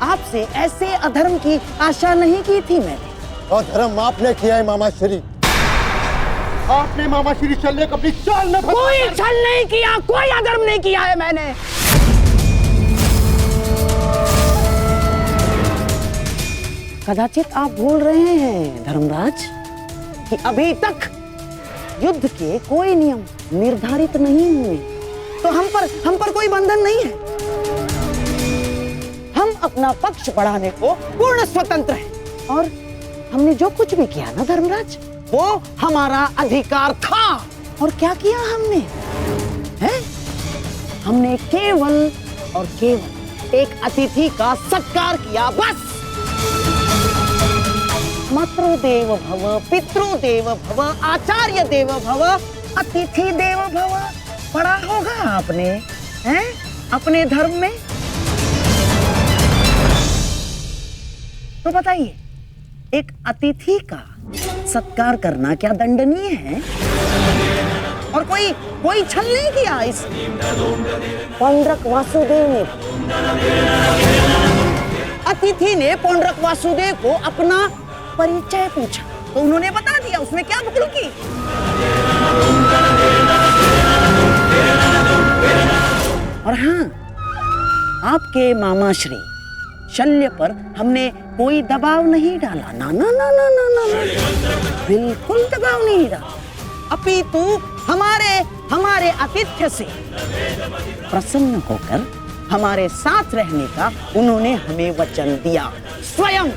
आपसे ऐसे अधर्म की आशा नहीं की थी मैंने। अधर्म आपने किया है मामा श्री। आपने मामा श्री शल्य को अपनी चाल में कोई छल नहीं किया, कोई अधर्म नहीं किया है मैंने। कदाचित आप भूल रहे हैं धर्मराज कि अभी तक युद्ध के कोई नियम निर्धारित नहीं हुए, तो हम पर कोई बंधन नहीं है। हम अपना पक्ष बढ़ाने को पूर्ण स्वतंत्र हैं और हमने जो कुछ भी किया ना धर्मराज, वो हमारा अधिकार था। और क्या किया हमने? हैं? हमने केवल और केवल एक अतिथि का सत्कार किया, बस। मातृदेव भव, पितृदेव भव, आचार्य देव भव, अतिथि देव भव। पढ़ा होगा आपने, हैं? अपने धर्म में। तो बताइए, एक अतिथि का सत्कार करना क्या दंडनीय है? और कोई छल नहीं किया इस पौंड्रक वासुदेव ने। अतिथि ने पौंड्रक वासुदेव को अपना परिचय पूछा तो उन्होंने बता दिया, उसमें क्या भूल की। और हाँ, आपके मामा श्री शल्य पर हमने कोई दबाव नहीं डाला, ना ना ना ना ना ना, बिल्कुल दबाव नहीं डाला। अपितु हमारे आतिथ्य से प्रसन्न होकर हमारे साथ रहने का उन्होंने हमें वचन दिया स्वयं।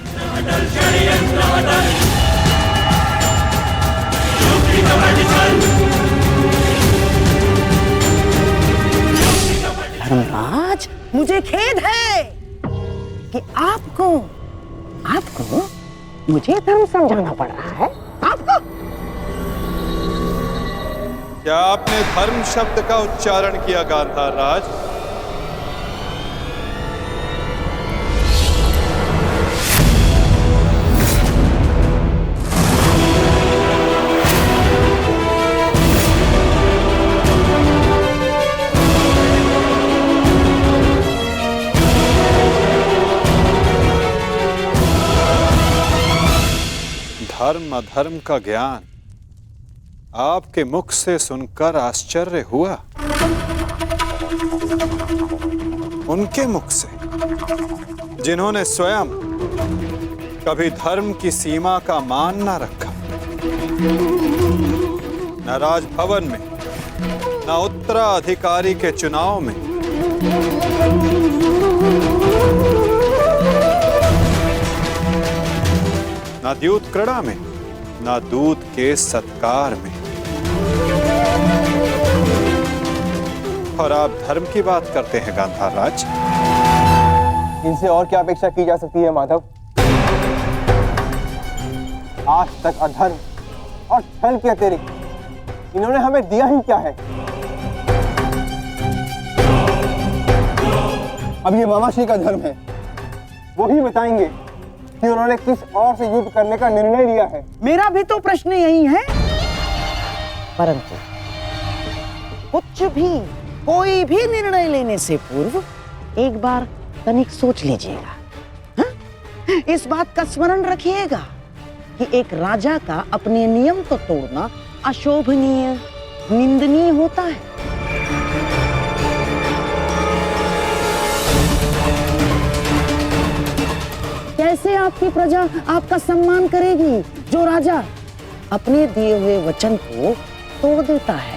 धर्मराज, मुझे खेद है कि आपको मुझे धर्म समझाना पड़ रहा है। आपको क्या आपने धर्म शब्द का उच्चारण किया गांधार राज? धर्म अधर्म का ज्ञान आपके मुख से सुनकर आश्चर्य हुआ, उनके मुख से जिन्होंने स्वयं कभी धर्म की सीमा का मान न रखा, न राजभवन में, न उत्तराधिकारी के चुनाव में, न द्यूत क्रीड़ा में, न दूत के सत्कार में। और आप धर्म की बात करते हैं गांधार राज। इनसे और क्या अपेक्षा की जा सकती है माधव? आज तक अधर्म और छल के अतिरिक्त इन्होंने हमें दिया ही क्या है? अब ये मामाश्री का धर्म है, वो ही बताएंगे कि उन्होंने किस और से युद्ध करने का निर्णय लिया है। मेरा भी तो प्रश्न यही है, परंतु कोई भी निर्णय लेने से पूर्व एक बार तनिक सोच लीजिएगा। हाँ? इस बात का स्मरण रखिएगा कि एक राजा का अपने नियम को तोड़ना अशोभनीय, निंदनीय होता है। कैसे आपकी प्रजा आपका सम्मान करेगी जो राजा अपने दिए हुए वचन को तोड़ देता है,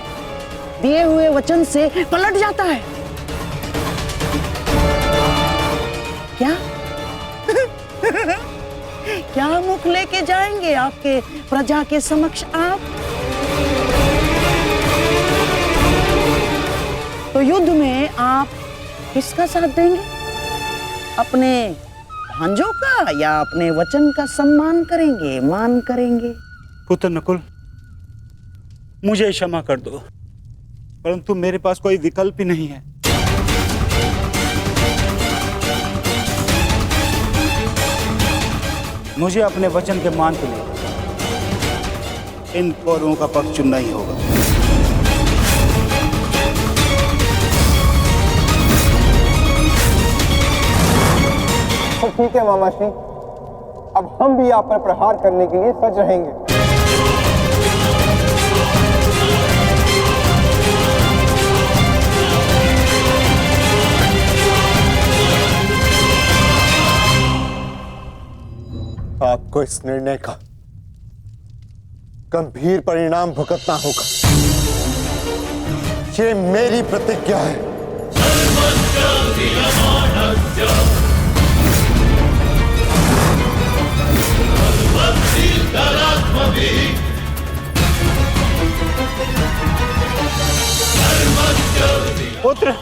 दिए हुए वचन से पलट जाता है? क्या क्या मुख लेके जाएंगे आपके प्रजा के समक्ष आप? तो युद्ध में आप किसका साथ देंगे? अपने भांजों का या अपने वचन का सम्मान करेंगे, मान करेंगे? पुत्र नकुल, मुझे क्षमा कर दो, परंतु मेरे पास कोई विकल्प ही नहीं है। मुझे अपने वचन के मान के लिए इन कौरवों का पक्ष चुनना ही होगा। ठीक है मामा श्री, अब हम भी आप पर प्रहार करने के लिए सज रहेंगे। आपको इस निर्णय का गंभीर परिणाम भुगतना होगा। ये मेरी प्रतिज्ञा है। पुत्र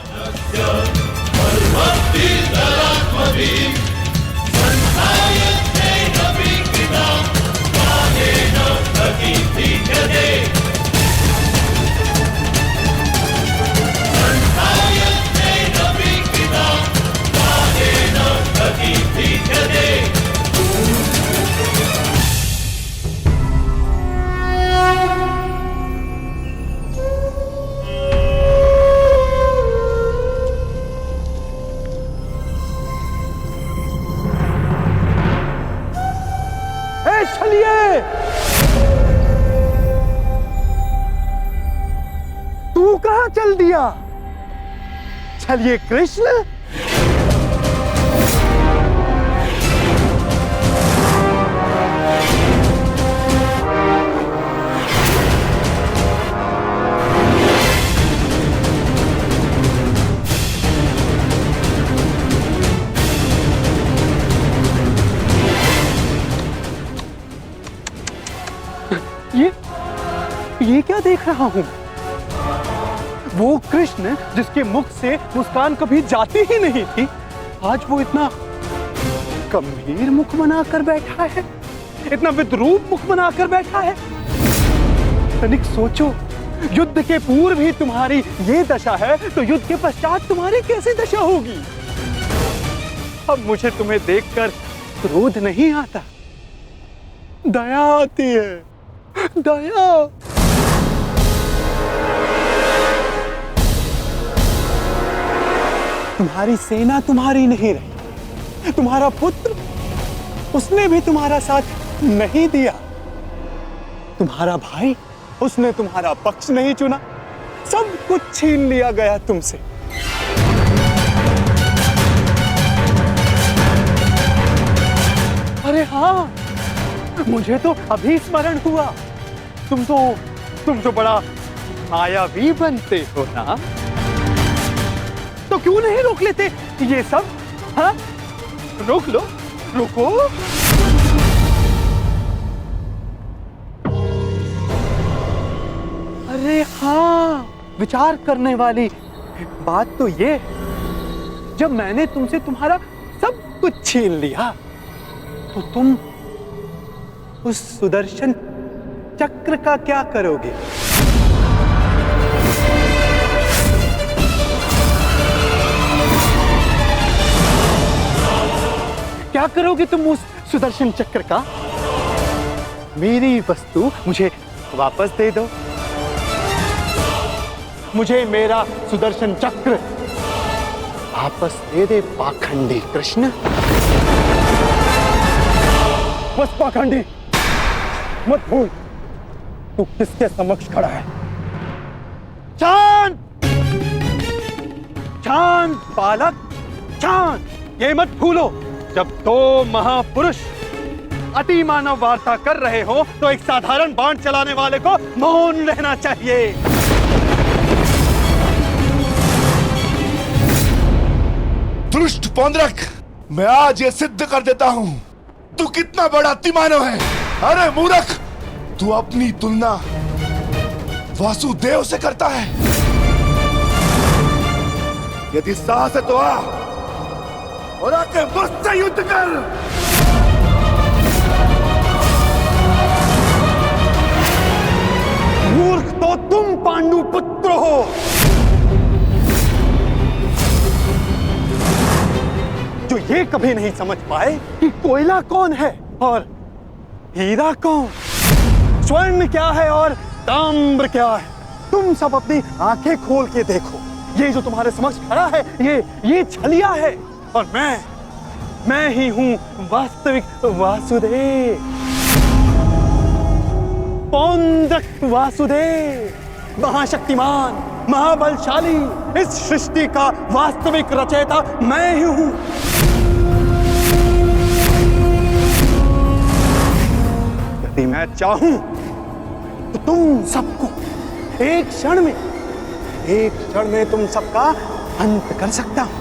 चलिए, तू कहां चल दिया? चलिए कृष्ण। ये क्या देख रहा हूं? वो कृष्ण जिसके मुख से मुस्कान कभी जाती ही नहीं थी, आज वो इतना गंभीर मुख बनाकर बैठा है, इतना विद्रूप मुख बनाकर बैठा है। तनिक सोचो, युद्ध के पूर्व ही तुम्हारी ये दशा है, तो युद्ध के पश्चात तुम्हारी कैसी दशा होगी? अब मुझे तुम्हें देखकर क्रोध नहीं आता, दया आती है, दया। तुम्हारी सेना तुम्हारी नहीं रही, तुम्हारा पुत्र, उसने भी तुम्हारा साथ नहीं दिया, तुम्हारा भाई, उसने तुम्हारा पक्ष नहीं चुना, सब कुछ छीन लिया गया तुमसे। अरे हाँ, मुझे तो अभी स्मरण हुआ, तुम तो बड़ा मायावी बनते हो ना, तो क्यों नहीं रोक लेते ये सब? हाँ, रोक लो, रुको। अरे हाँ, विचार करने वाली बात तो ये, जब मैंने तुमसे तुम्हारा सब कुछ छीन लिया, तो तुम उस सुदर्शन चक्र का क्या करोगे? क्या करोगे तुम उस सुदर्शन चक्र का? मेरी वस्तु मुझे वापस दे दो, मुझे मेरा सुदर्शन चक्र वापस दे दे पाखंडी कृष्ण। बस पाखंडी, मत भूल तू किसके समक्ष खड़ा है। चांद, चांद बालक, चांद, ये मत भूलो, जब दो महापुरुष अति मानव वार्ता कर रहे हो, तो एक साधारण बाण चलाने वाले को मौन रहना चाहिए। दुष्ट पौंद्रक, मैं आज ये सिद्ध कर देता हूं तू कितना बड़ा अतिमानव है। अरे मूर्ख, तू अपनी तुलना वासुदेव से करता है। यदि साहस है तो आ और आके मुझसे युद्ध कर। मूर्ख तो तुम पांडु पुत्र हो। जो ये कभी नहीं समझ पाए कि कोयला कौन है और हीरा कौन, स्वर्ण क्या है और ताम्र क्या है। तुम सब अपनी आंखें खोल के देखो, ये जो तुम्हारे समक्ष खड़ा है, ये छलिया है, और मैं ही हूं वास्तविक वासुदेव, पौंड्रक वासुदेव, महाशक्तिमान, महाबलशाली, इस सृष्टि का वास्तविक रचयिता मैं ही हूं। यदि मैं चाहूं तो तुम सबको एक क्षण में तुम सबका अंत कर सकता हूं।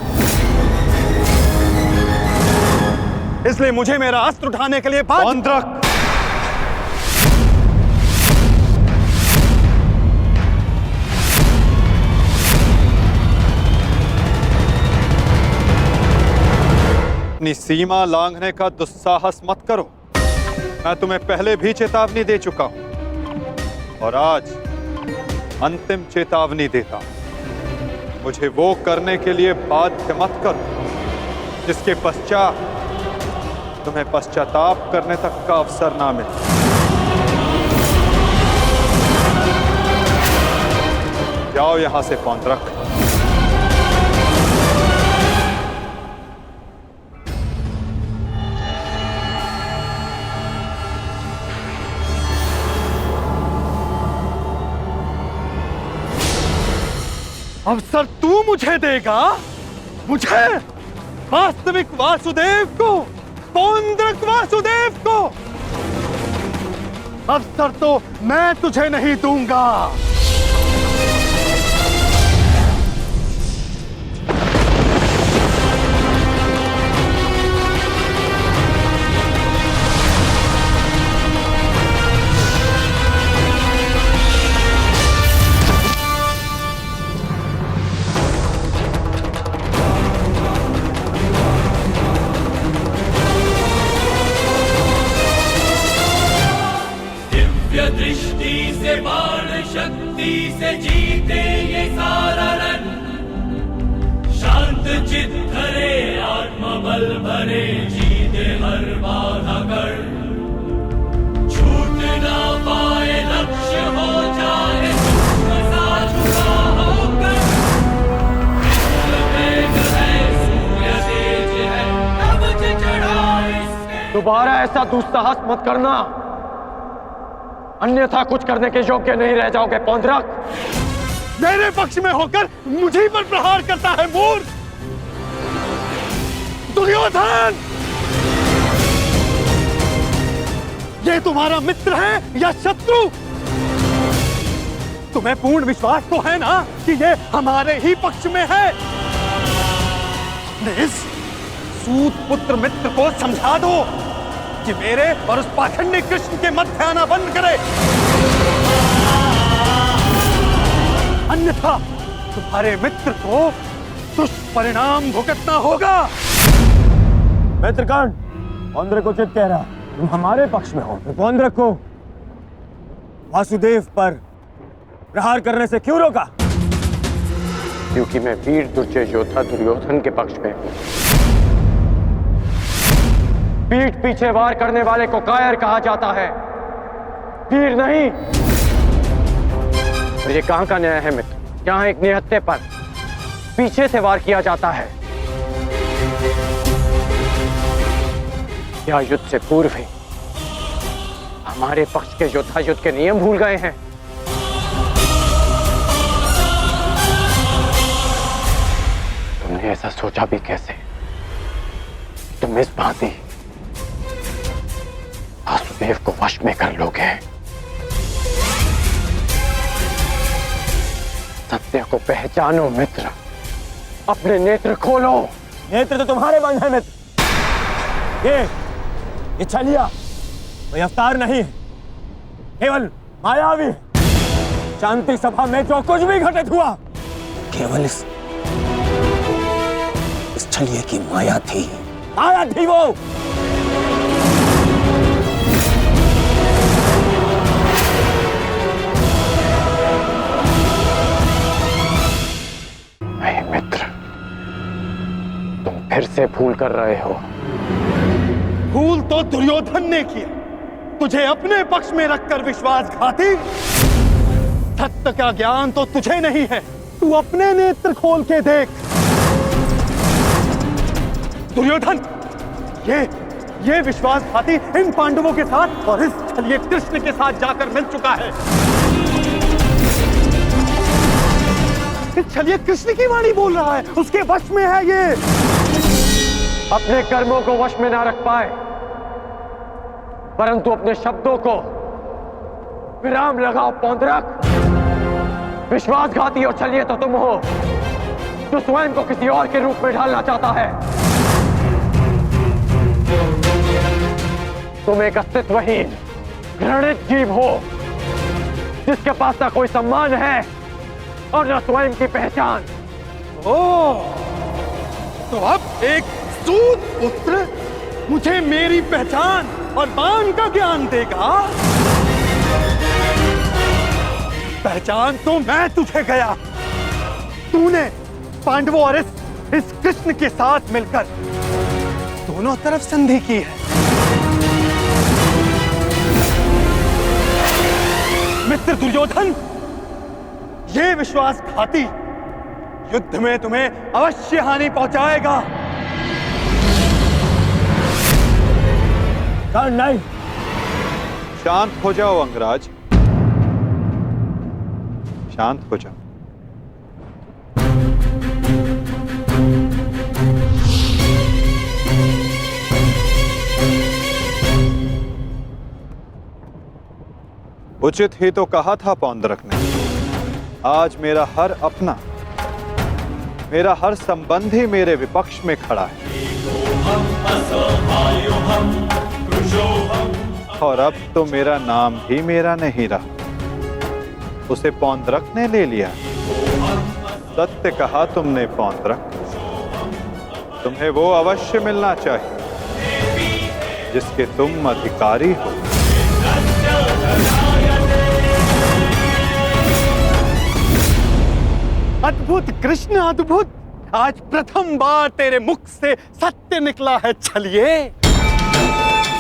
इसलिए मुझे मेरा अस्त्र उठाने के लिए पौंड्रक, अपनी सीमा लांघने का दुस्साहस मत करो। मैं तुम्हें पहले भी चेतावनी दे चुका हूं और आज अंतिम चेतावनी देता हूं। मुझे वो करने के लिए बाध्य मत करो जिसके पश्चात तुम्हें पश्चाताप करने तक का अवसर ना मिले। जाओ यहां से पौंड्रक। अवसर तू मुझे देगा, मुझे, वास्तविक वासुदेव को, पौंड्रक वासुदेव को। अवसर तो मैं तुझे नहीं दूंगा। दृष्टि से बाण शक्ति से जीते ये सारा रण, शांत चित धरे आत्मबल भरे जीते हर बाधा कर, छूट ना पाए लक्ष्य हो जाए सा झुका होकर, वेग है सूर्य तेज है तब चढ़ा इसके। दोबारा ऐसा दुस्साहस मत करना, अन्यथा कुछ करने के योग्य नहीं रह जाओगे पौंड्रक। मेरे पक्ष में होकर मुझे पर प्रहार करता है मूर्ख दुर्योधन। ये तुम्हारा मित्र है या शत्रु? तुम्हें पूर्ण विश्वास तो है ना कि ये हमारे ही पक्ष में है? इस सूत पुत्र मित्र को समझा दो कि मेरे और उस पाखंडी कृष्ण के मध्य आना बंद करे, अन्यथा तुम्हारे मित्र को दुष्परिणाम भुगतना होगा। मित्रगण, पौंड्रक को उचित कह रहा, तुम हमारे पक्ष में हो, पौंड्रक को वासुदेव पर प्रहार करने से क्यों रोका? क्योंकि मैं वीर दुर्जय योद्धा दुर्योधन के पक्ष में हूं। पीठ पीछे वार करने वाले को कायर कहा जाता है, वीर नहीं। तो ये कहां का न्याय है मित्र? यहाँ एक निहत्थे पर पीछे से वार किया जाता है, या युद्ध से पूर्व ही हमारे पक्ष के योद्धा युद्ध के नियम भूल गए हैं? तुमने ऐसा सोचा भी कैसे? तुम इस भांति वासुदेव को वश में कर लोगे? सत्य को पहचानो मित्र, अपने नेत्र खोलो। नेत्र तो तुम्हारे बंद है मित्र। ये छलिया कोई अवतार नहीं, केवल मायावी। शांति सभा में जो कुछ भी घटित हुआ केवल इस छलिए की माया थी, माया थी वो। मित्र, तुम फिर से भूल कर रहे हो। भूल तो दुर्योधन ने किया, तुझे अपने पक्ष में रखकर विश्वासघाती। सत्य का ज्ञान तो तुझे नहीं है, तू अपने नेत्र खोल के देख। दुर्योधन, ये विश्वासघाती इन पांडवों के साथ और इस छलिए कृष्ण के साथ जाकर मिल चुका है। इस छलिए कृष्ण की वाणी बोल रहा है, उसके वश में है ये। अपने कर्मों को वश में ना रख पाए, परंतु अपने शब्दों को विराम लगाओ पौंड्रक। विश्वासघाती और छलिए तो तुम हो जो स्वयं को किसी और के रूप में ढालना चाहता है। तुम एक अस्तित्वहीन घृणित जीव हो जिसके पास ना कोई सम्मान है और न स्वयं की पहचान। तो अब एक सूत पुत्र मुझे मेरी पहचान और मान का ज्ञान देगा। पहचान तो मैं तुझे गया। तूने पांडवों और इस कृष्ण के साथ मिलकर दोनों तरफ संधि की है। मित्र दुर्योधन, ये विश्वासघाती युद्ध में तुम्हें अवश्य हानि पहुंचाएगा। नहीं, शांत हो जाओ अंगराज, शांत हो जाओ। उचित ही तो कहा था पौंड्रक ने। आज मेरा हर अपना, मेरा हर संबंधी मेरे विपक्ष में खड़ा है और अब तो मेरा नाम भी मेरा नहीं रहा, उसे पौंड्रक ने ले लिया। सत्य कहा तुमने पौंड्रक, तुम्हें वो अवश्य मिलना चाहिए जिसके तुम अधिकारी हो। अद्भुत कृष्ण, अद्भुत। आज प्रथम बार तेरे मुख से सत्य निकला है छलिए।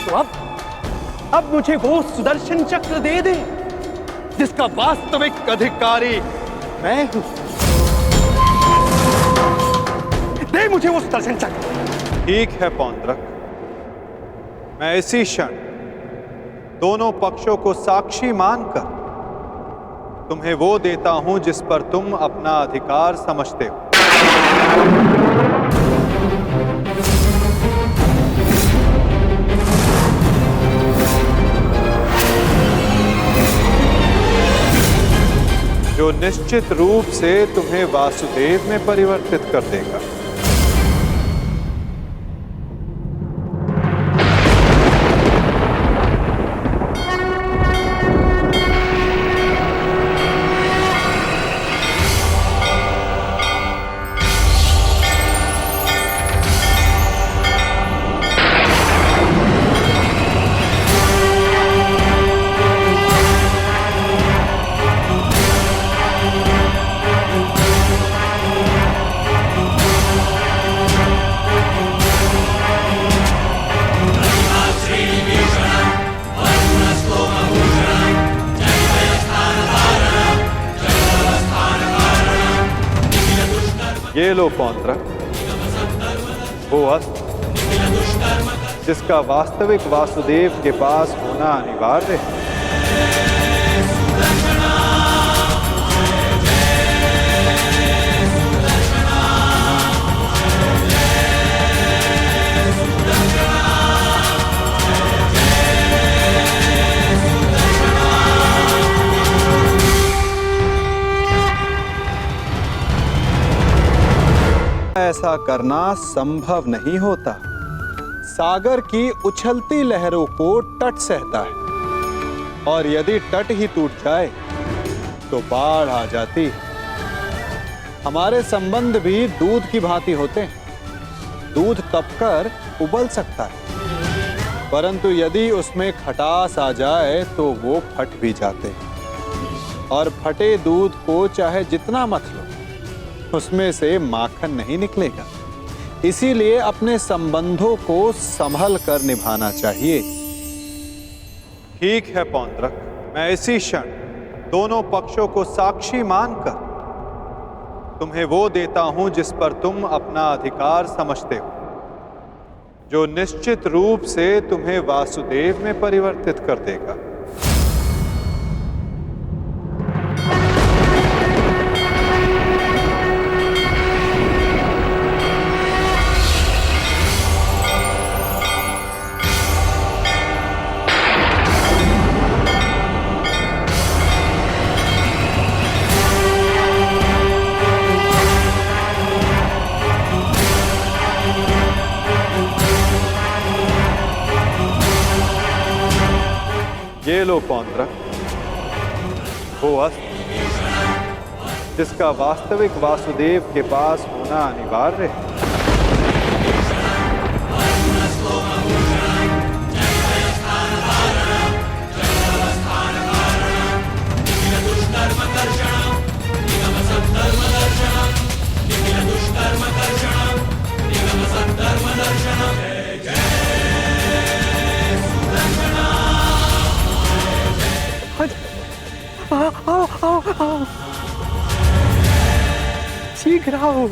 तो अब मुझे वो सुदर्शन चक्र दे दे जिसका वास्तविक अधिकारी मैं हूं। दे मुझे वो सुदर्शन चक्र। ठीक है पौंड्रक, मैं इसी क्षण दोनों पक्षों को साक्षी मानकर तुम्हें वो देता हूं जिस पर तुम अपना अधिकार समझते हो। जो निश्चित रूप से तुम्हें वासुदेव में परिवर्तित कर देगा। ये लो पौंड्रक, वो अस्त्र जिसका वास्तविक वासुदेव के पास होना अनिवार्य है। ऐसा करना संभव नहीं होता। सागर की उछलती लहरों को तट सहता है और यदि तट ही टूट जाए तो बाढ़ आ जाती है। हमारे संबंध भी दूध की भांति होते हैं। दूध तपकर उबल सकता है, परंतु यदि उसमें खटास आ जाए तो वो फट भी जाते हैं। और फटे दूध को चाहे जितना मत लो, उसमें से माखन नहीं निकलेगा। इसीलिए अपने संबंधों को संभल कर निभाना चाहिए। ठीक है पौंड्रक, मैं इसी क्षण दोनों पक्षों को साक्षी मानकर तुम्हें वो देता हूं जिस पर तुम अपना अधिकार समझते हो। जो निश्चित रूप से तुम्हें वासुदेव में परिवर्तित कर देगा। ये लो पौंड्रक, वो अस्त्र जिसका वास्तविक वासुदेव के पास होना अनिवार्य है। शीघ्र आओ।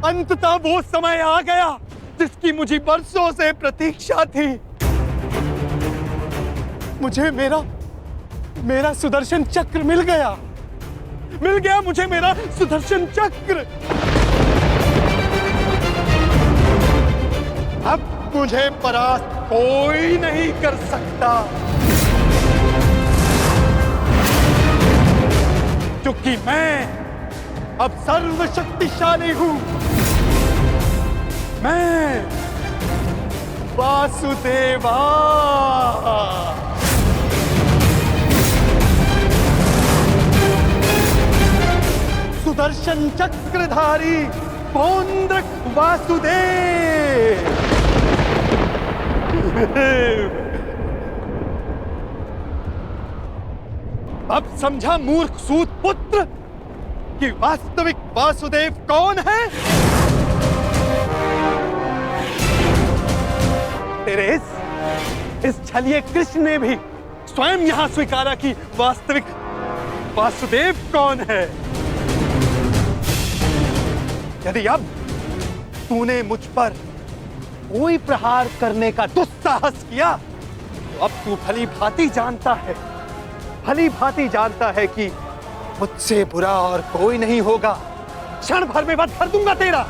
अंततः वो समय आ गया जिसकी मुझे बरसों से प्रतीक्षा थी। मुझे मेरा सुदर्शन चक्र मिल गया मुझे मेरा सुदर्शन चक्र। अब मुझे परास्त कोई नहीं कर सकता, क्योंकि मैं अब सर्वशक्तिशाली हूं। मैं वासुदेवा। सुदर्शन चक्रधारी पौंड्रक वासुदेव। अब समझा मूर्ख सूत पुत्र कि वास्तविक वासुदेव कौन है? तेरे इस छलिए कृष्ण ने भी स्वयं यहां स्वीकारा कि वास्तविक वासुदेव कौन है। यदि अब तूने मुझ पर कोई प्रहार करने का दुस्साहस किया तो अब तू भली भांति जानता है कि मुझसे बुरा और कोई नहीं होगा। क्षण भर में वध कर दूंगा तेरा।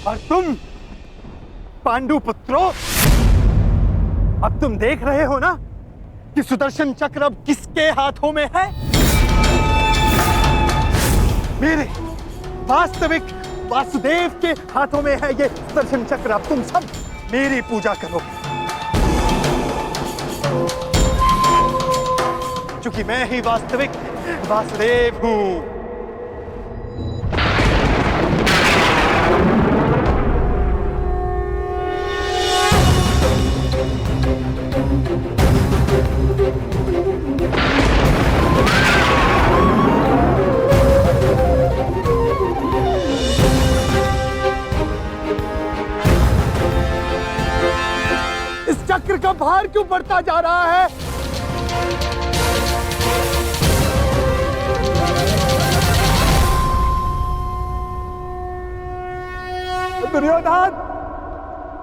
और तुम पांडु पुत्रों, अब तुम देख रहे हो ना कि सुदर्शन चक्र अब किसके हाथों में है? मेरे वास्तविक वासुदेव के हाथों में है ये सुदर्शन चक्र। अब तुम सब मेरी पूजा करो, क्योंकि मैं ही वास्तविक वासुदेव हूं। चक्र का भार क्यों बढ़ता जा रहा है? दुर्योधन,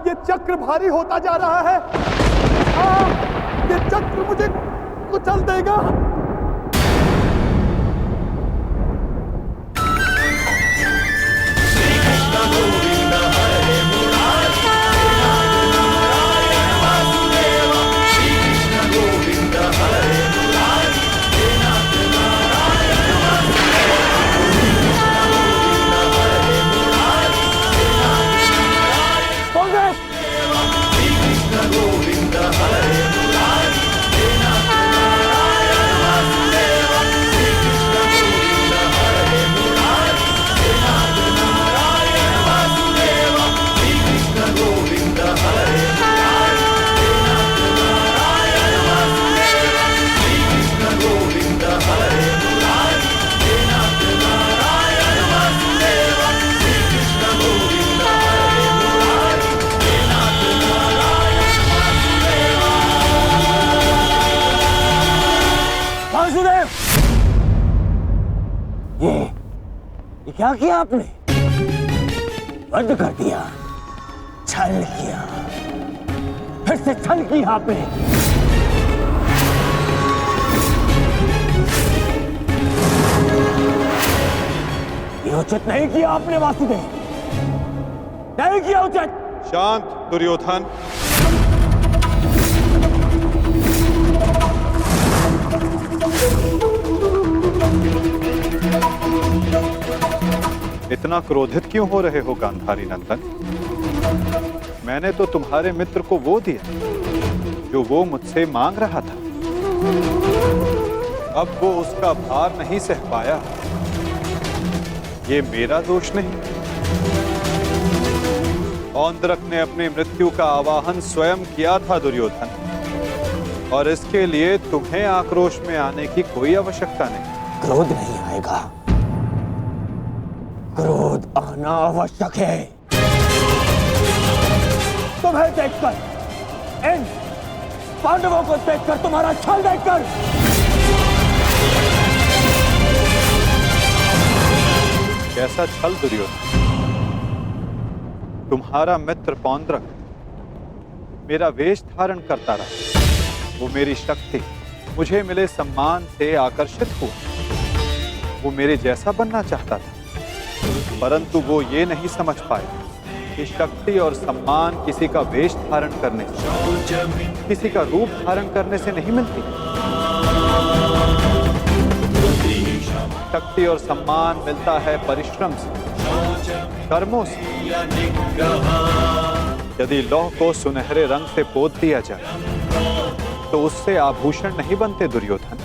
ये चक्र भारी होता जा रहा है। ये चक्र मुझे कुचल देगा। गोविंद ये क्या किया आपने? बंद कर दिया, छल किया, फिर से छल किया आपने। ये उचित नहीं किया आपने वासुदेव, नहीं किया उचित। शांत दुर्योधन। इतना क्रोधित क्यों हो रहे हो गांधारी नंदन? मैंने तो तुम्हारे मित्र को वो दिया जो वो मुझसे मांग रहा था। अब वो उसका भार नहीं सह पाया, ये मेरा दोष नहीं। औंद्रक ने अपनी मृत्यु का आवाहन स्वयं किया था दुर्योधन, और इसके लिए तुम्हें आक्रोश में आने की कोई आवश्यकता नहीं। क्रोध नहीं आएगा, क्रोध आना आवश्यक है। तुम्हें देखकर, इन पांडवों को देखकर, तुम्हारा छल देखकर कैसा छल दुर्योधन? तुम्हारा मित्र पौंद्रक मेरा वेश धारण करता रहा, वो मेरी शक्ति, मुझे मिले सम्मान से आकर्षित हुआ, वो मेरे जैसा बनना चाहता था, परंतु वो ये नहीं समझ पाया कि शक्ति और सम्मान किसी का वेश धारण करने से, किसी का रूप धारण करने से नहीं मिलती। शक्ति और सम्मान मिलता है परिश्रम से, कर्मों से। यदि लौह को सुनहरे रंग से पोत दिया जाए तो उससे आभूषण नहीं बनते दुर्योधन।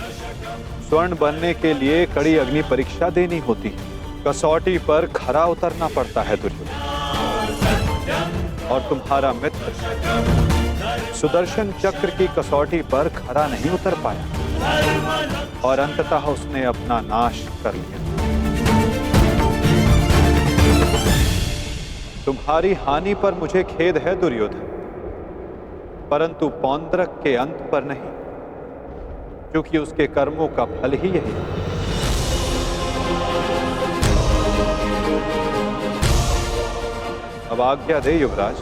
स्वर्ण बनने के लिए कड़ी अग्नि परीक्षा देनी होती है, कसौटी पर खरा उतरना पड़ता है दुर्योधन। और तुम्हारा मित्र सुदर्शन चक्र की कसौटी पर खरा नहीं उतर पाया और अंततः उसने अपना नाश कर लिया। तुम्हारी हानि पर मुझे खेद है दुर्योधन, परंतु पौंद्रक के अंत पर नहीं, क्योंकि उसके कर्मों का फल ही यही है। अब आज्ञा दे युवराज।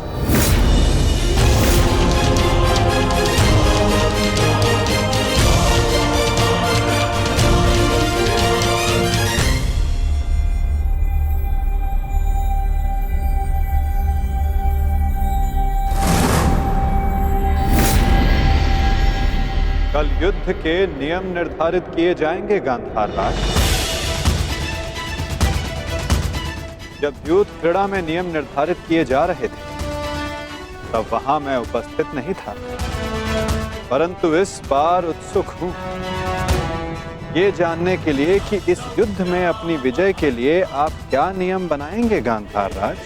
कल युद्ध के नियम निर्धारित किए जाएंगे गांधार राज। जब युद्ध क्रीड़ा में नियम निर्धारित किए जा रहे थे तब वहां मैं उपस्थित नहीं था, परंतु इस बार उत्सुक हूं ये जानने के लिए कि इस युद्ध में अपनी विजय के लिए आप क्या नियम बनाएंगे गांधार राज।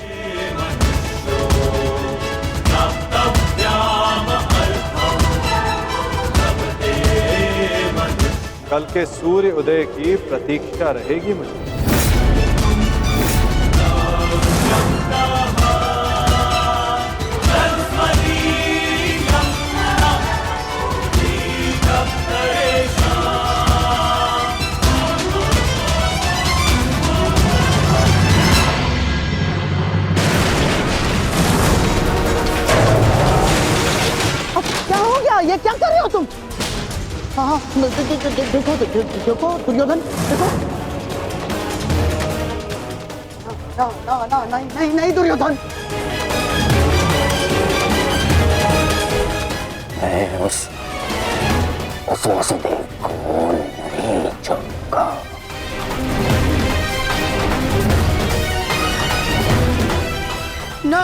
कल के सूर्य उदय की प्रतीक्षा रहेगी मुझे। क्या हो गया? ये क्या कर रहे हो तुम? हाँ, देखो देखो दुर्योधन, देखो। नहीं दुर्योधन। मैं उस वासुदेव को नहीं छोड़ूंगा। ना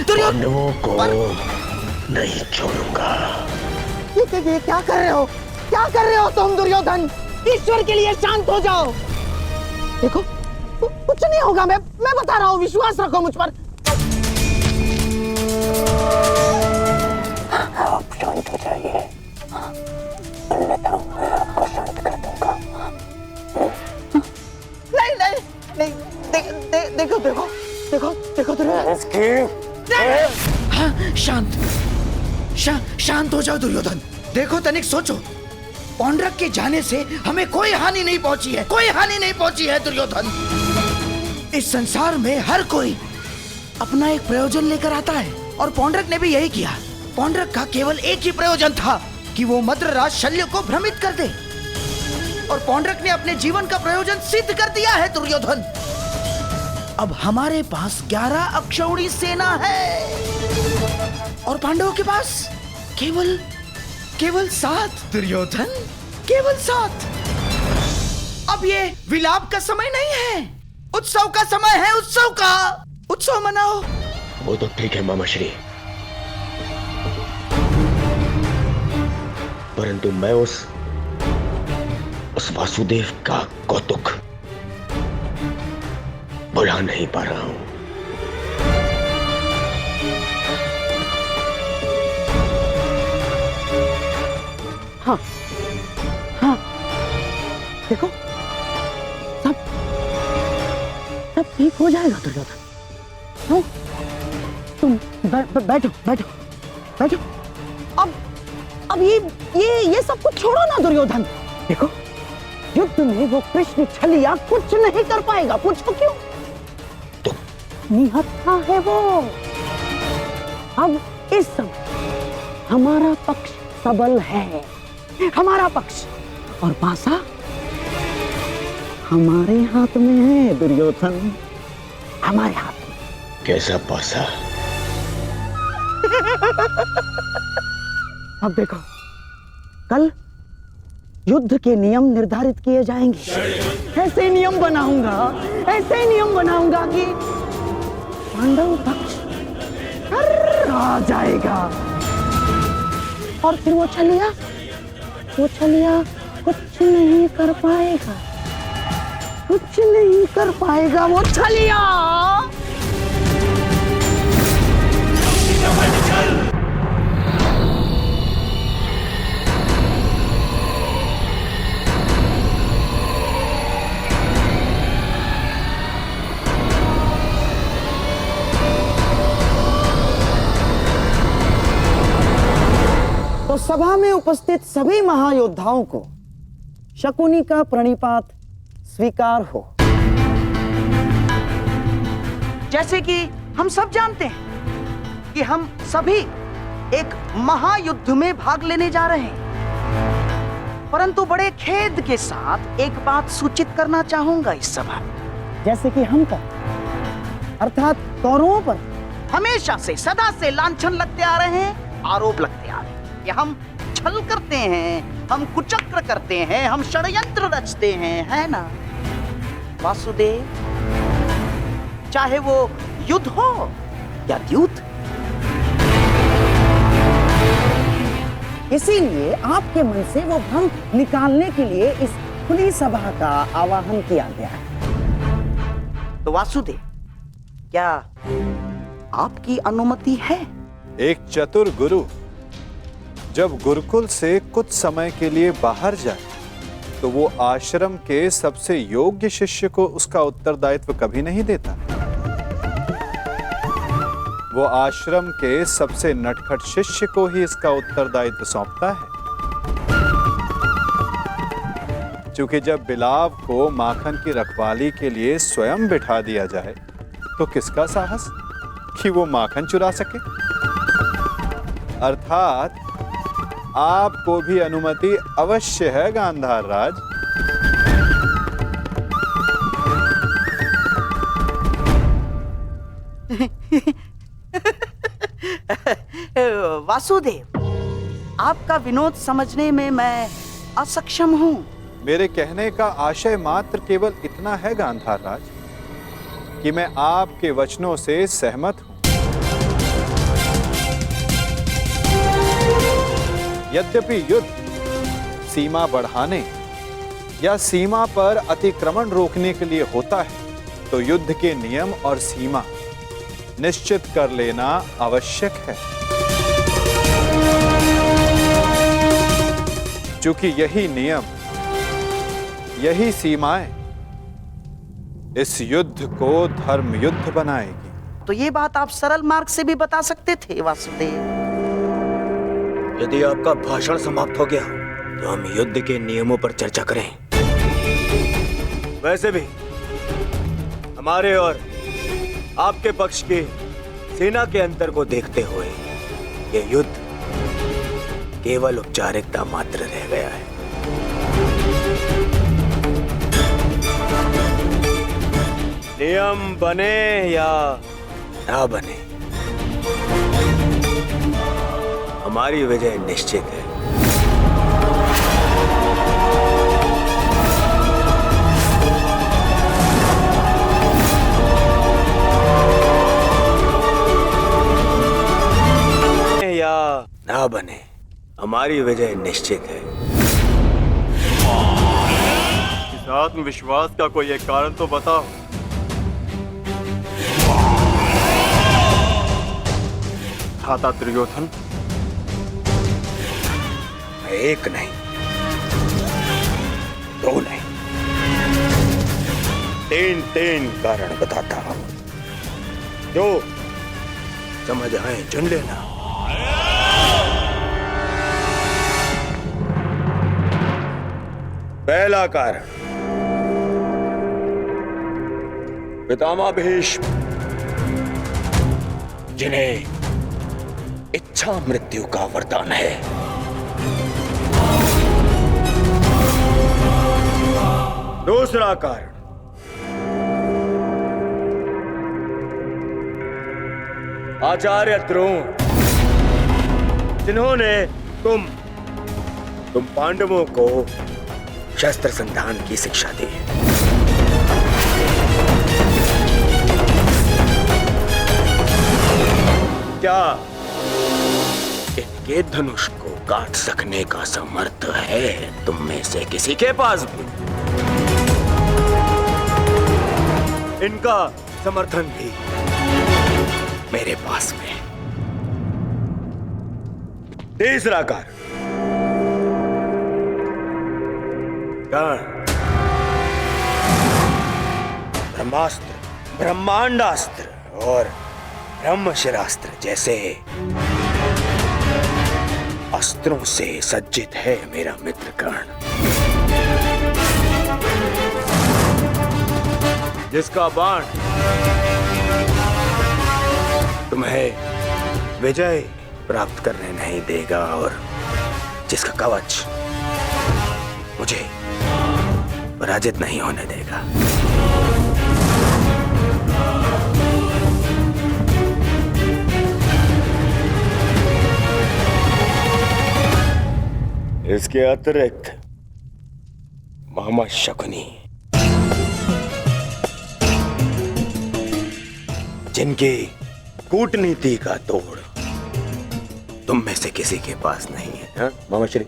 पांडवों को नहीं छोड़ूंगा। ये क्या कर रहे हो? क्या कर रहे हो तुम दुर्योधन? ईश्वर के लिए शांत हो जाओ। देखो कुछ नहीं होगा, मैं बता रहा हूँ, विश्वास रखो मुझ पर। आप शांत हो जाइए, अन्यथा मैं आपको शांत कर दूंगा। नहीं, देखो दुर्योधन। हाँ, शांत हो जाओ दुर्योधन। देखो तनिक सोचो, पौंड्रक के जाने से हमें कोई हानि नहीं पहुंची है, कोई हानि नहीं पहुंची है दुर्योधन। इस संसार में हर कोई अपना एक प्रयोजन लेकर आता है और पौंड्रक ने भी यही किया। पौंड्रक का केवल एक ही प्रयोजन था कि वो मद्रराज शल्य को भ्रमित कर दे, और पौंड्रक ने अपने जीवन का प्रयोजन सिद्ध कर दिया है दुर्योधन। अब हमारे पास 11 अक्षौणी सेना है और पांडवों के पास केवल 7 दुर्योधन, केवल 7। अब ये विलाप का समय नहीं है, उत्सव का समय है, उत्सव का। उत्सव मनाओ। वो तो ठीक है मामाश्री, परंतु मैं उस वासुदेव का कौतुक भुला नहीं पा रहा हूं। हाँ हाँ, देखो सब ठीक हो जाएगा दुर्योधन। हाँ? तुम बैठो बैठो बैठो। अब ये सब कुछ छोड़ो ना दुर्योधन। देखो युद्ध में वो कृष्ण छलिया कुछ नहीं कर पाएगा। पूछो क्यों? तो निहत्था है वो। अब इस समय हमारा पक्ष सबल है, हमारा पक्ष, और पासा हमारे हाथ में है दुर्योधन, हमारे हाथ में। कैसा पासा? अब देखो, कल युद्ध के नियम निर्धारित किए जाएंगे। ऐसे नियम बनाऊंगा कि पांडव पक्ष आ जाएगा, और फिर वो छलिया कुछ नहीं कर पाएगा, वो छलिया। तो सभा में उपस्थित सभी महायोद्धाओं को शकुनी का प्रणिपात स्वीकार हो। जैसे कि हम सब जानते हैं कि हम सभी एक महायुद्ध में भाग लेने जा रहे हैं, परंतु बड़े खेद के साथ एक बात सूचित करना चाहूंगा इस सभा में। जैसे कि हम अर्थात कौरवों पर हमेशा से, सदा से लांछन लगते आ रहे हैं, आरोप लगते आ रहे हैं कि हम छल करते हैं, हम कुचक्र करते हैं, हम षड्यंत्र रचते हैं, है ना वासुदेव? चाहे वो युद्ध हो या द्यूत। इसीलिए आपके मन से वो भ्रम निकालने के लिए इस खुली सभा का आवाहन किया गया है। तो वासुदेव, क्या आपकी अनुमति है? एक चतुर गुरु जब गुरुकुल से कुछ समय के लिए बाहर जाए तो वो आश्रम के सबसे योग्य शिष्य को उसका उत्तरदायित्व कभी नहीं देता। वो आश्रम के सबसे नटखट शिष्य को ही इसका उत्तरदायित्व सौंपता है। क्योंकि जब बिलाव को माखन की रखवाली के लिए स्वयं बिठा दिया जाए तो किसका साहस कि वो माखन चुरा सके। अर्थात आपको भी अनुमति अवश्य है गांधार राज। वासुदेव, आपका विनोद समझने में मैं असक्षम हूं। मेरे कहने का आशय मात्र केवल इतना है गांधार राज कि मैं आपके वचनों से सहमत हूं। यद्यपि युद्ध सीमा बढ़ाने या सीमा पर अतिक्रमण रोकने के लिए होता है, तो युद्ध के नियम और सीमा निश्चित कर लेना आवश्यक है। क्योंकि यही नियम, यही सीमाएं इस युद्ध को धर्म युद्ध बनाएगी। तो ये बात आप सरल मार्ग से भी बता सकते थे वासुदेव। यदि आपका भाषण समाप्त हो गया तो हम युद्ध के नियमों पर चर्चा करें। वैसे भी हमारे और आपके पक्ष की सेना के अंतर को देखते हुए यह युद्ध केवल औपचारिकता मात्र रह गया है। नियम बने या ना बने, हमारी विजय निश्चित है। या ना बने, हमारी विजय निश्चित है। इस आत्मविश्वास का कोई एक कारण तो बताओ। खाता दुर्योधन, एक नहीं, दो नहीं, तीन कारण बताता हूं, जो समझ आए चुन लेना। पहला कारण, पितामह भीष्म, जिन्हें इच्छा मृत्यु का वरदान है। दूसरा कारण, आचार्य द्रोण, जिन्होंने तुम पांडवों को शस्त्र संधान की शिक्षा दी है। क्या इनके धनुष को काट सकने का सामर्थ्य है तुम में से किसी के पास भी? इनका समर्थन भी मेरे पास में। तीसरा कारण, ब्रह्मास्त्र, ब्रह्मांडास्त्र और ब्रह्मशिरास्त्र जैसे अस्त्रों से सज्जित है मेरा मित्र कर्ण, जिसका बाण तुम्हें विजय प्राप्त करने नहीं देगा और जिसका कवच मुझे पराजित नहीं होने देगा। इसके अतिरिक्त मामा शकुनी, जिनकी कूटनीति का तोड़ तुम में से किसी के पास नहीं है। हाँ मामा श्री,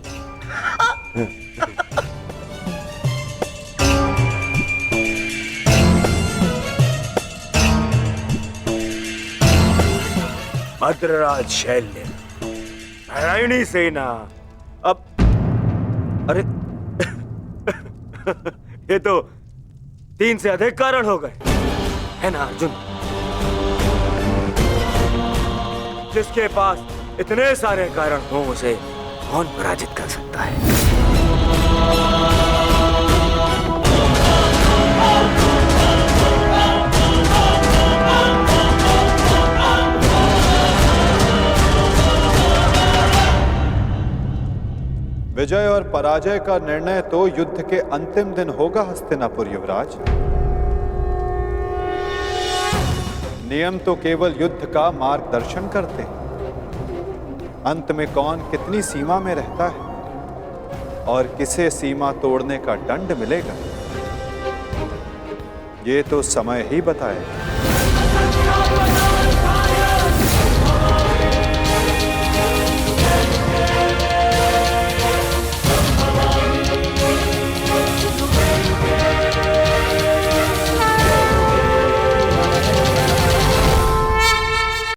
मद्रराज शैल्य, नारायणी सेना, अब अरे ये तो 3 से अधिक कारण हो गए, है ना अर्जुन? जिसके पास इतने सारे कारण हो उसे कौन पराजित कर सकता है? विजय और पराजय का निर्णय तो युद्ध के अंतिम दिन होगा हस्तिनापुर युवराज। नियम तो केवल युद्ध का मार्गदर्शन करते हैं। अंत में कौन कितनी सीमा में रहता है और किसे सीमा तोड़ने का दंड मिलेगा, ये तो समय ही बताएगा।